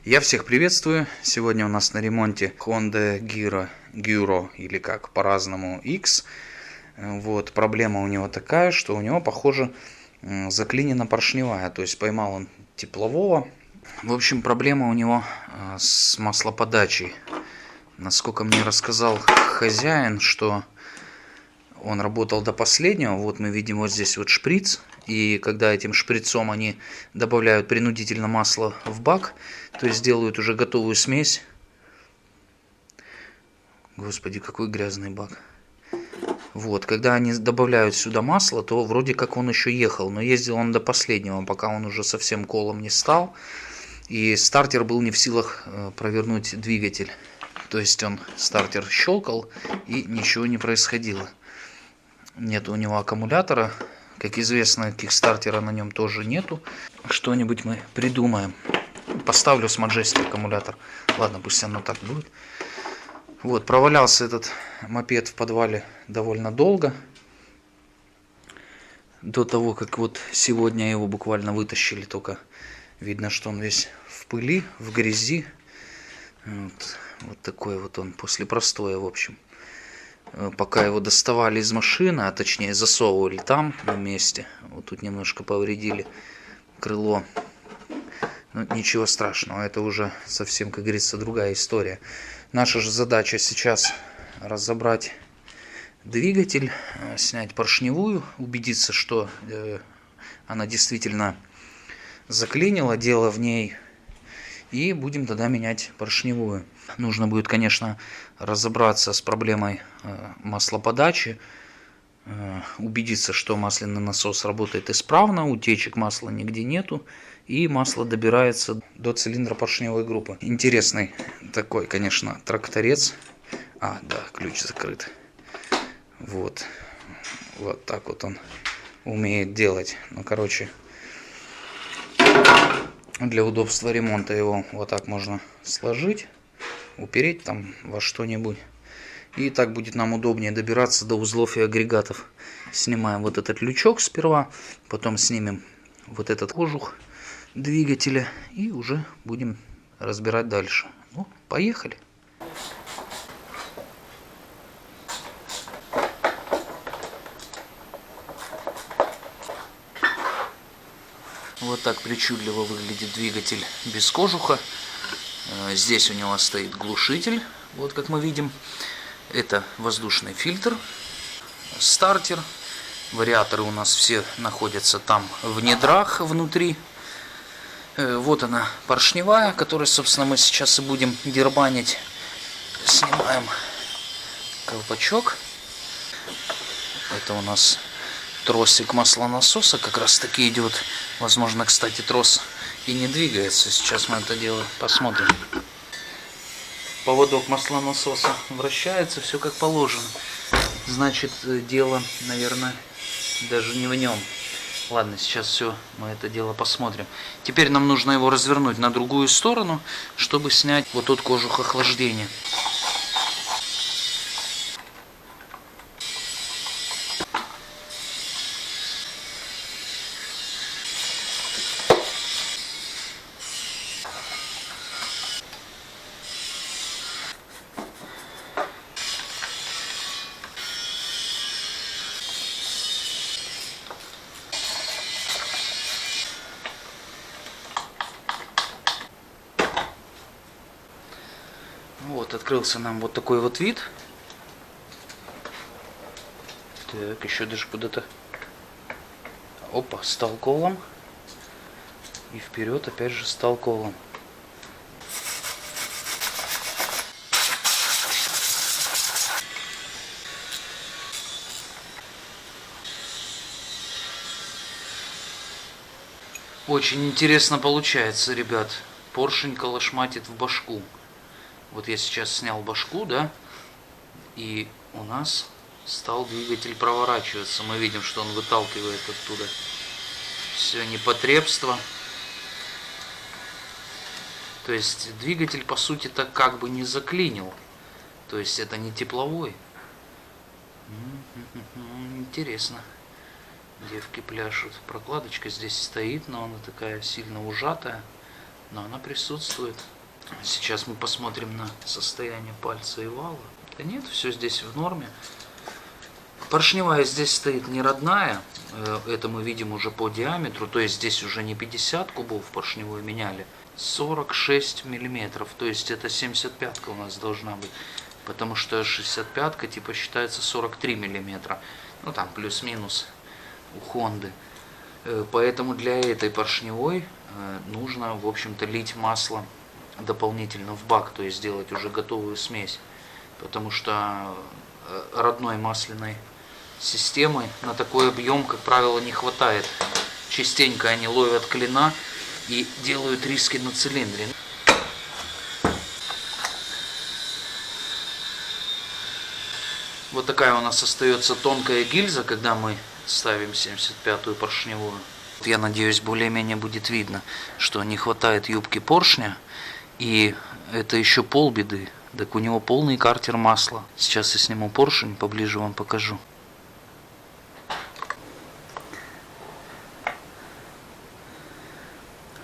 Я всех приветствую. Сегодня у нас на ремонте Honda Giro или как по-разному X. Вот, проблема у него такая, что у него, похоже, заклинена поршневая. То есть поймал он теплового. В общем, проблема у него с маслоподачей. Насколько мне рассказал хозяин, что он работал до последнего. Вот мы видим вот здесь вот шприц. И когда этим шприцом они добавляют принудительно масло в бак, то есть делают уже готовую смесь. Господи, какой грязный бак. Вот, когда они добавляют сюда масло, то вроде как он еще ехал. Но ездил он до последнего, пока он уже совсем колом не стал. И стартер был не в силах провернуть двигатель. То есть он стартер щелкал и ничего не происходило. Нет у него аккумулятора. Как известно, кикстартера на нем тоже нету. Что-нибудь мы придумаем. Поставлю с Majesty аккумулятор. Ладно, пусть оно так будет. Вот, провалялся этот мопед в подвале довольно долго. До того, как вот сегодня его буквально вытащили. Только видно, что он весь в пыли, в грязи. Вот такой вот он после простоя, в общем. Пока его доставали из машины, а точнее засовывали там на месте. Вот тут немножко повредили крыло. Но ничего страшного, это уже совсем, как говорится, другая история. Наша же задача сейчас разобрать двигатель, снять поршневую, убедиться, что она действительно заклинила, дело в ней. И будем тогда менять поршневую. Нужно будет, конечно, разобраться с проблемой маслоподачи, убедиться, что масляный насос работает исправно, утечек масла нигде нету, и масло добирается до цилиндра поршневой группы. Интересный такой, конечно, тракторец. А, да, ключ закрыт. Вот так вот он умеет делать. Ну, короче, для удобства ремонта его вот так можно сложить, упереть там во что-нибудь. И так будет нам удобнее добираться до узлов и агрегатов. Снимаем вот этот лючок сперва, потом снимем вот этот кожух двигателя и уже будем разбирать дальше. Ну, поехали. Вот так причудливо выглядит двигатель без кожуха. Здесь у него стоит глушитель, вот как мы видим. Это воздушный фильтр, стартер. Вариаторы у нас все находятся там в недрах внутри. Вот она поршневая, которую, собственно, мы сейчас и будем дербанить. Снимаем колпачок. Это у нас тросик маслонасоса как раз таки идет. Возможно, кстати, трос и не двигается. Сейчас мы это дело посмотрим. Поводок маслонасоса вращается, все как положено. Значит, дело, наверное, даже не в нем. Ладно, сейчас все, мы это дело посмотрим. Теперь нам нужно его развернуть на другую сторону, чтобы снять вот тот кожух охлаждения. Вот, открылся нам вот такой вот вид. Так, еще даже куда-то... Опа, стал колом. И вперед опять же стал колом. Очень интересно получается, ребят. Поршень колошматит в башку. Вот я сейчас снял башку, да, и у нас стал двигатель проворачиваться. Мы видим, что он выталкивает оттуда все непотребство. То есть двигатель, по сути, так как бы не заклинил. То есть это не тепловой. Интересно. Девки пляшут. Прокладочка здесь стоит, но она такая сильно ужатая. Но она присутствует. Сейчас мы посмотрим на состояние пальца и вала. Да нет, все здесь в норме. Поршневая здесь стоит не родная. Это мы видим уже по диаметру. То есть здесь уже не 50 кубов поршневой меняли. 46 миллиметров. То есть это 75-ка у нас должна быть. Потому что 65-ка типа считается 43 миллиметра. Ну там плюс-минус у Хонды. Поэтому для этой поршневой нужно, в общем-то, лить масло дополнительно в бак, то есть сделать уже готовую смесь. Потому что родной масляной системы на такой объем, как правило, не хватает. Частенько они ловят клина и делают риски на цилиндре. Вот такая у нас остается тонкая гильза, когда мы ставим 75-ю поршневую. Я надеюсь, более-менее будет видно, что не хватает юбки поршня. И это еще полбеды. Так у него полный картер масла. Сейчас я сниму поршень, поближе вам покажу.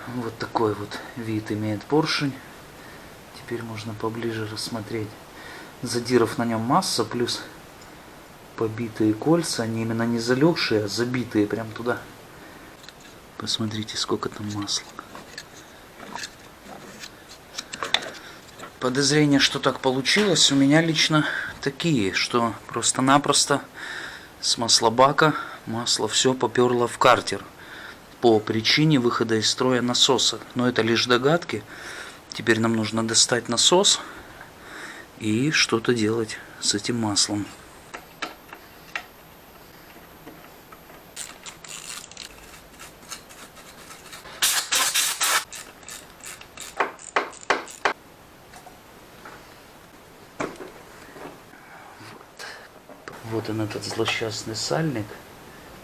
Вот такой вот вид имеет поршень. Теперь можно поближе рассмотреть. Задиров на нем масса, плюс побитые кольца. Они именно не залегшие, а забитые прям туда. Посмотрите, сколько там масла. Подозрения, что так получилось, у меня лично такие, что просто-напросто с маслобака масло все поперло в картер по причине выхода из строя насоса. Но это лишь догадки. Теперь нам нужно достать насос и что-то делать с этим маслом. Вот он, этот злосчастный сальник,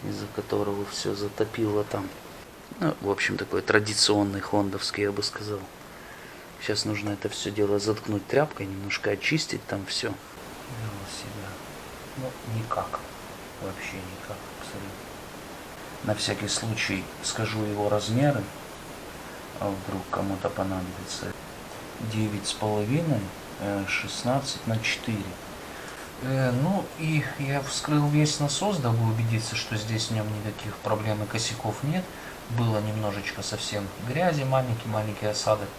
из-за которого все затопило там. Ну, в общем, такой традиционный хондовский, я бы сказал. Сейчас нужно это все дело заткнуть тряпкой, немножко очистить там все. Вел себя. Ну, никак. Вообще никак. Абсолютно. На всякий случай скажу его размеры. А вдруг кому-то понадобится. 9,5, 16 на 4. Ну и я вскрыл весь насос, дабы убедиться, что здесь в нем никаких проблем и косяков нет. Было немножечко совсем грязи, маленький осадок.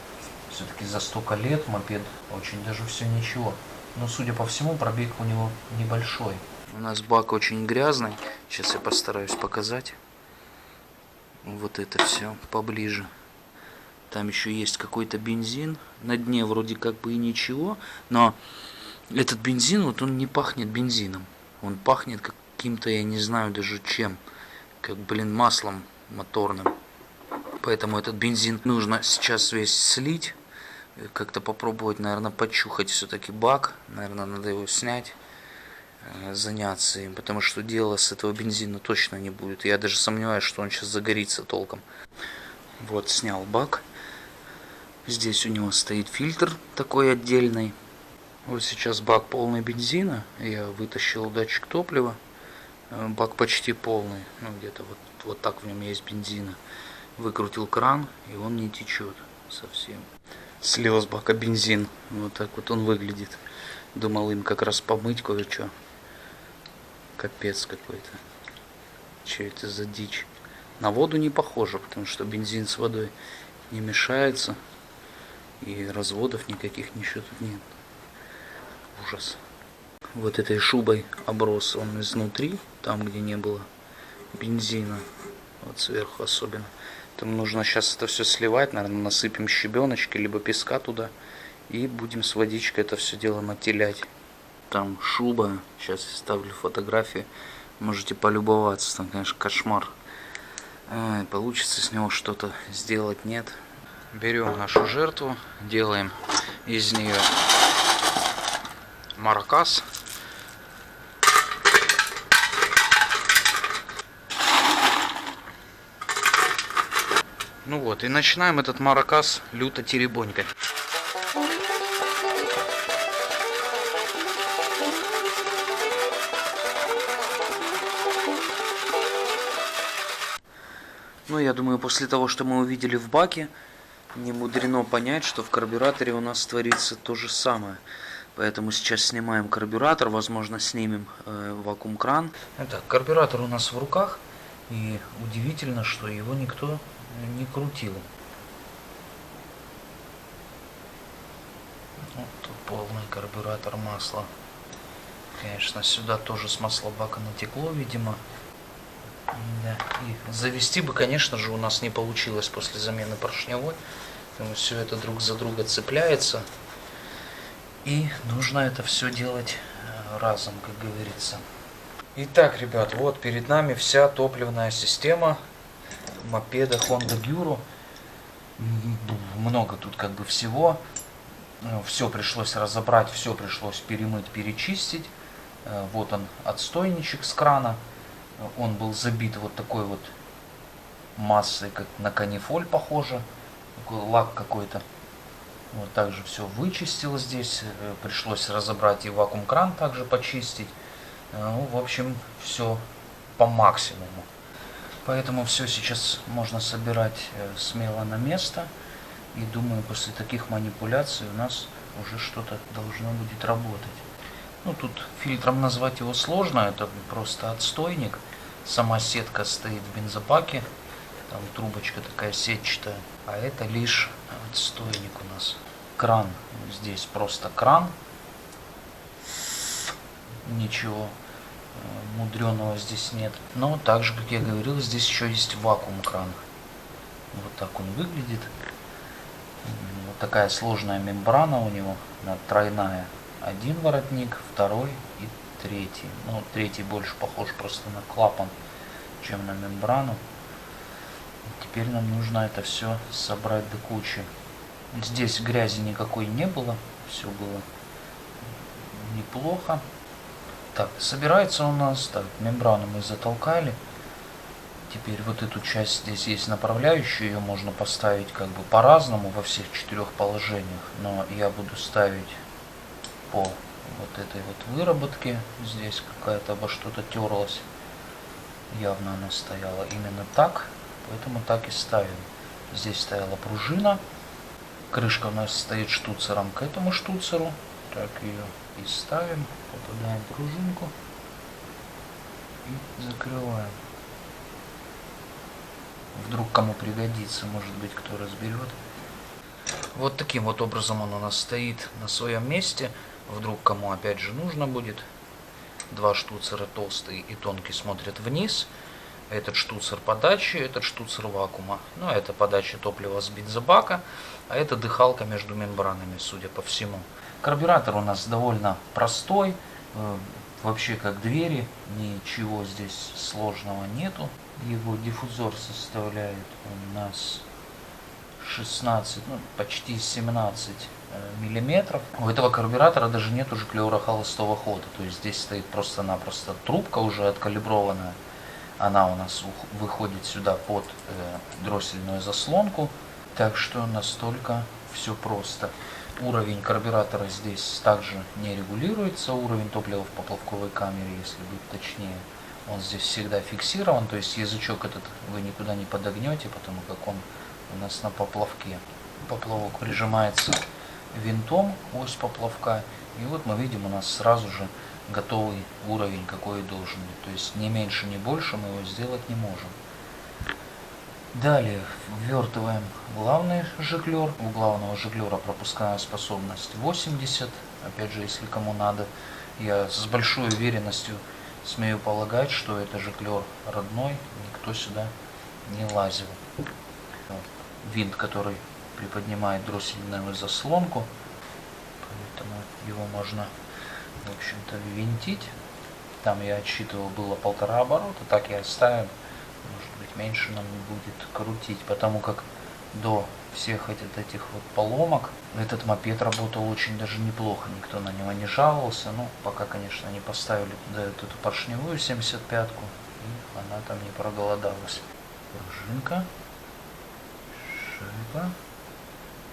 Все-таки за столько лет мопед очень даже все ничего. Но судя по всему, пробег у него небольшой. У нас бак очень грязный. Сейчас я постараюсь показать. Вот это все поближе. Там еще есть какой-то бензин. На дне вроде как бы и ничего, но этот бензин, вот он не пахнет бензином. Он пахнет каким-то, я не знаю даже чем. Как, маслом моторным. Поэтому этот бензин нужно сейчас весь слить. Как-то попробовать, наверное, почухать все-таки бак. Наверное, надо его снять. Заняться им. Потому что дело с этого бензина точно не будет. Я даже сомневаюсь, что он сейчас загорится толком. Вот, снял бак. Здесь у него стоит фильтр такой отдельный. Вот сейчас бак полный бензина, я вытащил датчик топлива, бак почти полный, ну где-то вот так в нем есть бензина. Выкрутил кран, и он не течет совсем. Слил с бака бензин, вот так вот он выглядит. Думал им как раз помыть кое-что. Капец какой-то. Что это за дичь? На воду не похоже, потому что бензин с водой не мешается, и разводов никаких ничего тут нет. Ужас. Вот этой шубой оброс он изнутри, там где не было бензина, вот сверху особенно. Там нужно сейчас это все сливать, наверное, насыпем щебеночки, либо песка туда, и будем с водичкой это все дело нателять. Там шуба, сейчас я ставлю фотографии, можете полюбоваться, там, конечно, кошмар. Получится с него что-то сделать, нет. Берем нашу жертву, делаем из нее маракас. Ну вот, и начинаем этот маракас люто теребонькать. Ну, я думаю, после того, что мы увидели в баке, не мудрено понять, что в карбюраторе у нас творится то же самое. Поэтому сейчас снимаем карбюратор, возможно, снимем вакуум-кран. Итак, карбюратор у нас в руках. И удивительно, что его никто не крутил. Вот тут полный карбюратор масла. Конечно, сюда тоже с маслобака натекло, видимо. Да. И завести бы, конечно же, у нас не получилось после замены поршневой. Потому что все это друг за друга цепляется. И нужно это все делать разом, как говорится. Итак, ребят, вот перед нами вся топливная система мопеда Honda Guru. Много тут как бы всего. Все пришлось разобрать, все пришлось перемыть, перечистить. Вот он, отстойничек с крана. Он был забит вот такой вот массой, как на канифоль похоже. Такой лак какой-то. Вот также все вычистил здесь. Пришлось разобрать и вакуум-кран также почистить. Ну, в общем, все по максимуму. Поэтому все сейчас можно собирать смело на место. И думаю, после таких манипуляций у нас уже что-то должно будет работать. Ну, тут фильтром назвать его сложно. Это просто отстойник. Сама сетка стоит в бензобаке. Там трубочка такая сетчатая. А это лишь отстойник у нас. Кран. Здесь просто кран. Ничего мудреного здесь нет. Но также, как я говорил, здесь еще есть вакуум-кран. Вот так он выглядит. Вот такая сложная мембрана у него. Она тройная. Один воротник, второй и третий. Ну, третий больше похож просто на клапан, чем на мембрану. Теперь нам нужно это все собрать до кучи. Здесь грязи никакой не было. Все было неплохо. Так, собирается у нас, так, мембрану мы затолкали. Теперь вот эту часть, здесь есть направляющая, ее можно поставить как бы по-разному во всех 4 положениях. Но я буду ставить по вот этой вот выработке. Здесь какая-то обо что-то терлась. Явно она стояла именно так, поэтому так и ставим. Здесь стояла пружина. Крышка у нас стоит штуцером к этому штуцеру. Так ее и ставим, попадаем в пружинку и закрываем. Вдруг кому пригодится, может быть, кто разберет. Вот таким вот образом он у нас стоит на своем месте. Вдруг кому опять же нужно будет. 2 штуцера толстый и тонкий смотрят вниз. Этот штуцер подачи, этот штуцер вакуума. Ну, это подача топлива с бензобака, а это дыхалка между мембранами, судя по всему. Карбюратор у нас довольно простой, вообще как двери, ничего здесь сложного нету. Его диффузор составляет у нас 16, ну, почти 17 миллиметров. У этого карбюратора даже нет уже клевра холостого хода, то есть здесь стоит просто-напросто трубка уже откалиброванная. Она у нас выходит сюда под дроссельную заслонку, так что настолько все просто. Уровень карбюратора здесь также не регулируется, уровень топлива в поплавковой камере, если быть точнее. Он здесь всегда фиксирован, то есть язычок этот вы никуда не подогнете, потому как он у нас на поплавке. Поплавок прижимается винтом, ось поплавка, и вот мы видим, у нас сразу же готовый уровень, какой должен быть. То есть не меньше, не больше мы его сделать не можем. Далее ввертываем главный жиглер. У главного жиглера пропускная способность 80. Опять же, если кому надо, я с большой уверенностью смею полагать, что это жиглер родной, никто сюда не лазил. Винт, который приподнимает дроссельную заслонку, поэтому его можно, в общем-то, винтить. Там я отсчитывал, было 1,5 оборота, так и оставим. Может быть, меньше нам не будет крутить, потому как до всех этих вот поломок этот мопед работал очень даже неплохо, никто на него не жаловался. Ну, пока, конечно, не поставили туда эту поршневую 75-ку, и она там не проголодалась. Пружинка, шайба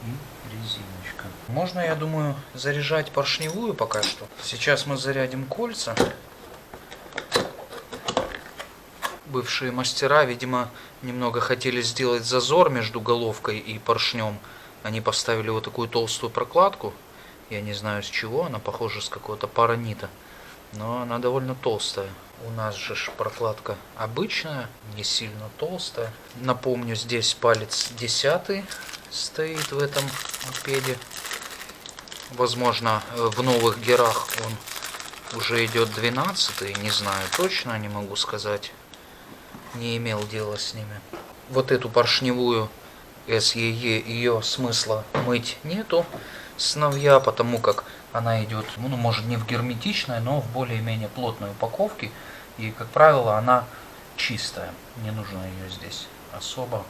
и резиночка. Можно, я думаю, заряжать поршневую пока что. Сейчас мы зарядим кольца. Бывшие мастера, видимо, немного хотели сделать зазор между головкой и поршнем. Они поставили вот такую толстую прокладку. Я не знаю с чего, она похожа с какого-то паранита. Но она довольно толстая. У нас же прокладка обычная, не сильно толстая. Напомню, здесь палец 10 стоит в этом мопеде. Возможно, в новых герах он уже идет 12, не знаю точно, не могу сказать. Не имел дела с ними. Вот эту поршневую СЕЕ, ее смысла мыть нету с новья, потому как она идет, ну, может, не в герметичной, но в более-менее плотной упаковке. И, как правило, она чистая. Не нужно ее здесь особо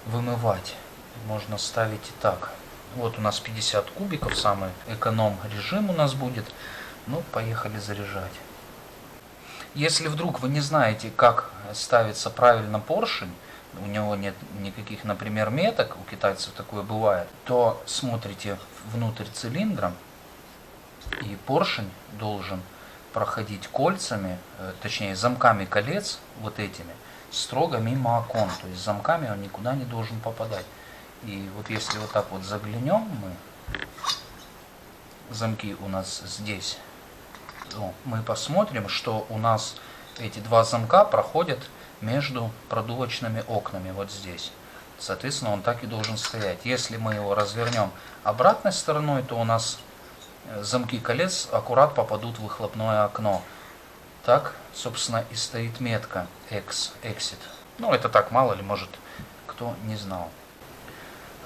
вымывать. Можно ставить и так. Вот у нас 50 кубиков, самый эконом режим у нас будет. Ну, поехали заряжать. Если вдруг вы не знаете, как ставится правильно поршень, у него нет никаких, например, меток, у китайцев такое бывает, то смотрите внутрь цилиндра, и поршень должен проходить кольцами, точнее замками колец, вот этими, строго мимо окон. То есть замками он никуда не должен попадать. И вот если вот так вот заглянем мы, замки у нас здесь, то мы посмотрим, что у нас эти два замка проходят между продувочными окнами вот здесь. Соответственно, он так и должен стоять. Если мы его развернем обратной стороной, то у нас замки колец аккурат попадут в выхлопное окно. Так, собственно, и стоит метка Exit. Ну, это так, мало ли, может, кто не знал.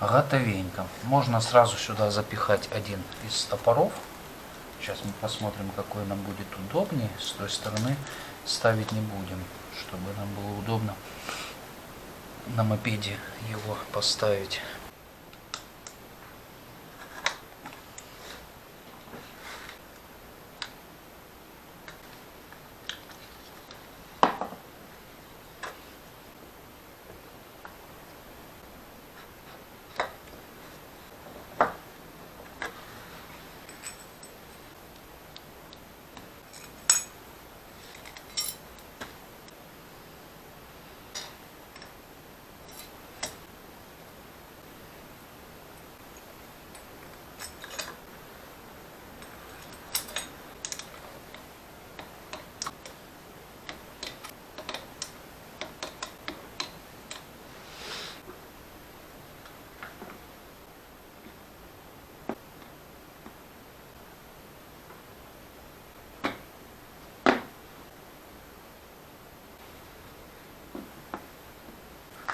Готовенько. Можно сразу сюда запихать один из топоров. Сейчас мы посмотрим, какой нам будет удобнее. С той стороны ставить не будем, чтобы нам было удобно на мопеде его поставить.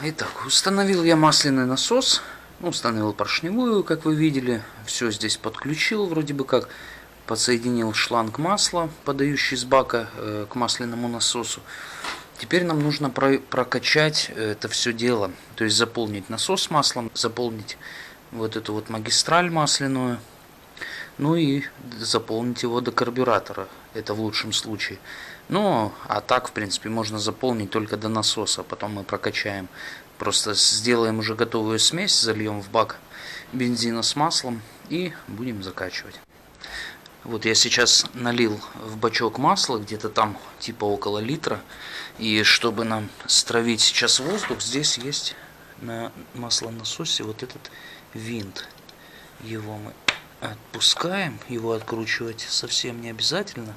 Итак, установил я масляный насос, установил поршневую, как вы видели, все здесь подключил, вроде бы как, подсоединил шланг масла, подающий с бака к масляному насосу. Теперь нам нужно прокачать это все дело, то есть заполнить насос маслом, заполнить вот эту вот магистраль масляную, ну и заполнить его до карбюратора, это в лучшем случае. Ну, а так, в принципе, можно заполнить только до насоса, потом мы прокачаем. Просто сделаем уже готовую смесь, зальем в бак бензина с маслом и будем закачивать. Вот я сейчас налил в бачок масла, где-то там типа около литра. И чтобы нам стравить сейчас воздух, здесь есть на маслонасосе вот этот винт. Его мы отпускаем, его откручивать совсем не обязательно.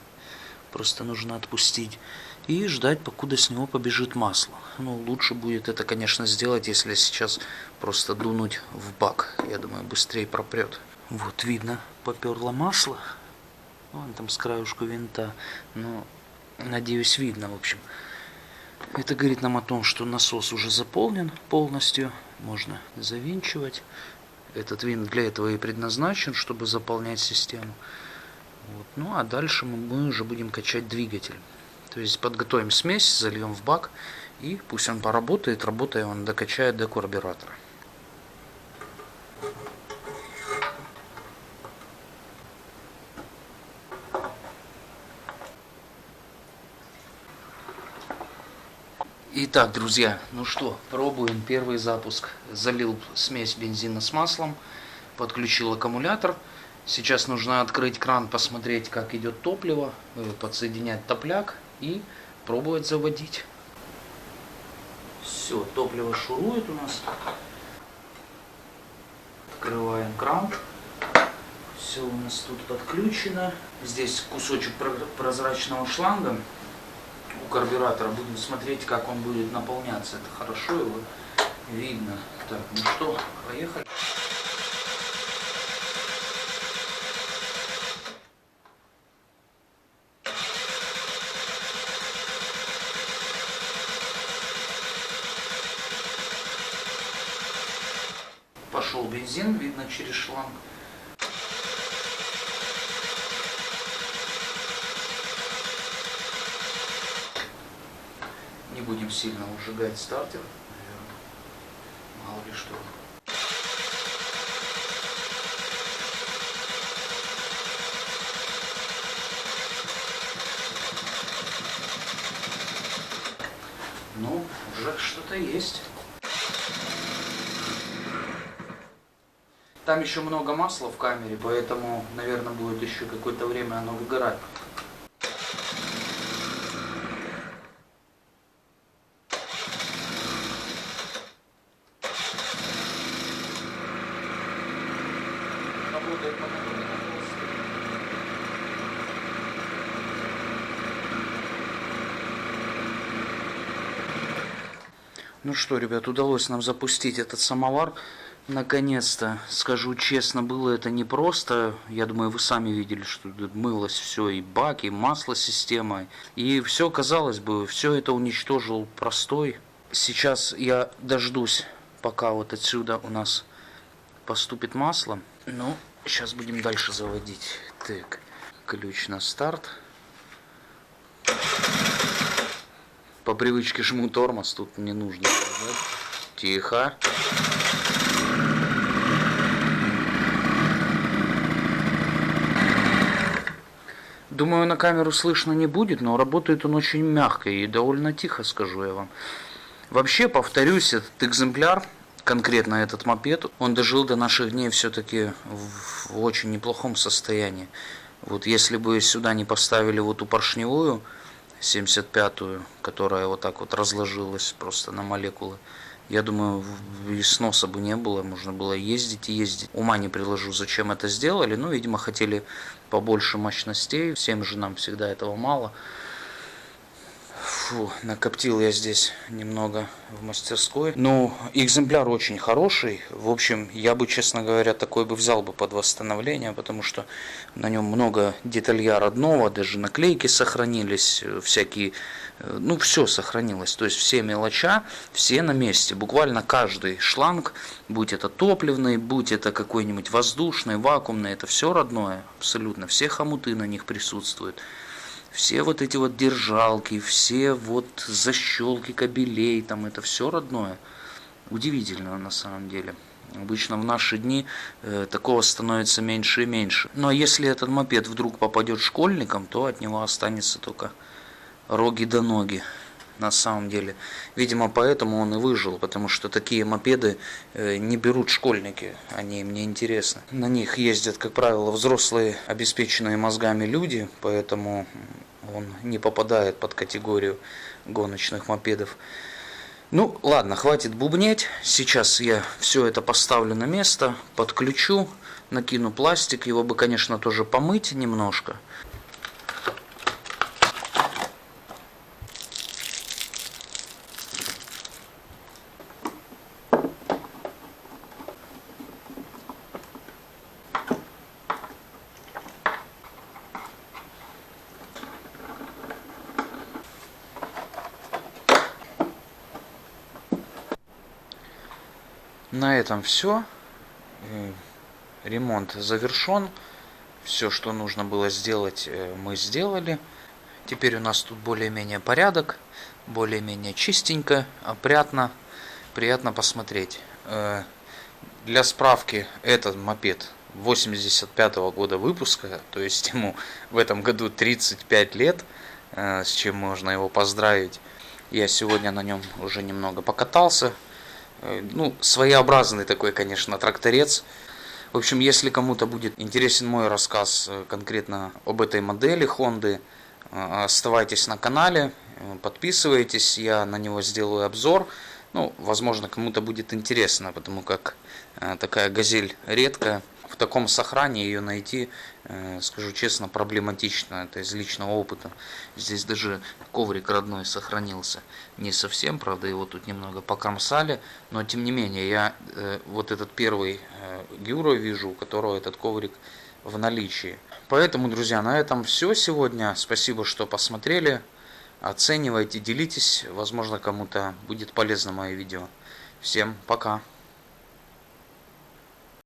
Просто нужно отпустить и ждать, покуда с него побежит масло. Ну, лучше будет это, конечно, сделать, если сейчас просто дунуть в бак. Я думаю, быстрее пропрет. Вот, видно, поперло масло. Вон там с краюшку винта. Но, надеюсь, видно, в общем. Это говорит нам о том, что насос уже заполнен полностью. Можно завинчивать. Этот винт для этого и предназначен, чтобы заполнять систему. Вот. Ну а дальше мы уже будем качать двигатель. То есть подготовим смесь, зальем в бак и пусть он поработает, работая он докачает до карбюратора. Итак, друзья, ну что, пробуем первый запуск. Залил смесь бензина с маслом, подключил аккумулятор. Сейчас нужно открыть кран, посмотреть, как идет топливо, подсоединять топляк и пробовать заводить. Все, топливо шурует у нас. Открываем кран. Все у нас тут подключено. Здесь кусочек прозрачного шланга у карбюратора. Будем смотреть, как он будет наполняться. Это хорошо его видно. Так, ну что, поехали. Пошел бензин, видно через шланг. Не будем сильно ужигать стартер, наверное. Мало ли что. Ну, уже что-то есть. Там еще много масла в камере, поэтому, наверное, будет еще какое-то время оно выгорать. Работает по натуре на холсте. Ну что, ребят, удалось нам запустить этот самовар. Наконец-то, скажу честно, было это непросто. Я думаю, вы сами видели, что мылось все, и бак, и масло-система. И все, казалось бы, все это уничтожил простой. Сейчас я дождусь, пока вот отсюда у нас поступит масло. Ну, сейчас будем дальше заводить. Так, ключ на старт. По привычке жму тормоз, тут не нужно. Тихо. Думаю, на камеру слышно не будет, но работает он очень мягко и довольно тихо, скажу я вам. Вообще, повторюсь, этот экземпляр, конкретно этот мопед, он дожил до наших дней все-таки в очень неплохом состоянии. Вот если бы сюда не поставили вот ту поршневую, 75-ю, которая вот так вот разложилась просто на молекулы, я думаю, и сноса бы не было, можно было ездить и ездить. Ума не приложу, зачем это сделали. Ну, видимо, хотели побольше мощностей. Всем же нам всегда этого мало. Фу, накоптил я здесь немного в мастерской. Ну, экземпляр очень хороший. В общем, я бы, честно говоря, такой бы взял бы под восстановление, потому что на нем много деталья родного, даже наклейки сохранились, всякие, ну, все сохранилось. То есть все мелоча, все на месте. Буквально каждый шланг, будь это топливный, будь это какой-нибудь воздушный, вакуумный, это все родное, абсолютно. Все хомуты на них присутствуют. Все вот эти вот держалки, все вот защелки кабелей, там это все родное. Удивительно на самом деле. Обычно в наши дни такого становится меньше и меньше. Но если этот мопед вдруг попадет школьникам, то от него останется только роги до ноги. На самом деле. Видимо, поэтому он и выжил, потому что такие мопеды не берут школьники, они мне интересны. На них ездят, как правило, взрослые, обеспеченные мозгами люди, поэтому он не попадает под категорию гоночных мопедов. Ну, ладно, хватит бубнеть. Сейчас я все это поставлю на место, подключу, накину пластик. Его бы, конечно, тоже помыть немножко. На этом все. Ремонт завершен. Все, что нужно было сделать, мы сделали. Теперь у нас тут более-менее порядок, более-менее чистенько, опрятно, приятно посмотреть. Для справки, этот мопед 85-го года выпуска, то есть ему в этом году 35 лет, с чем можно его поздравить. Я сегодня на нем уже немного покатался. Ну, своеобразный такой, конечно, тракторец. В общем, если кому-то будет интересен мой рассказ конкретно об этой модели Honda, оставайтесь на канале, подписывайтесь, я на него сделаю обзор. Ну, возможно, кому-то будет интересно, потому как такая газель редкая. В таком сохране ее найти, скажу честно, проблематично. Это из личного опыта. Здесь даже коврик родной сохранился. Не совсем, правда, его тут немного покромсали. Но, тем не менее, я вот этот первый Гюро вижу, у которого этот коврик в наличии. Поэтому, друзья, на этом все сегодня. Спасибо, что посмотрели. Оценивайте, делитесь. Возможно, кому-то будет полезно мое видео. Всем пока.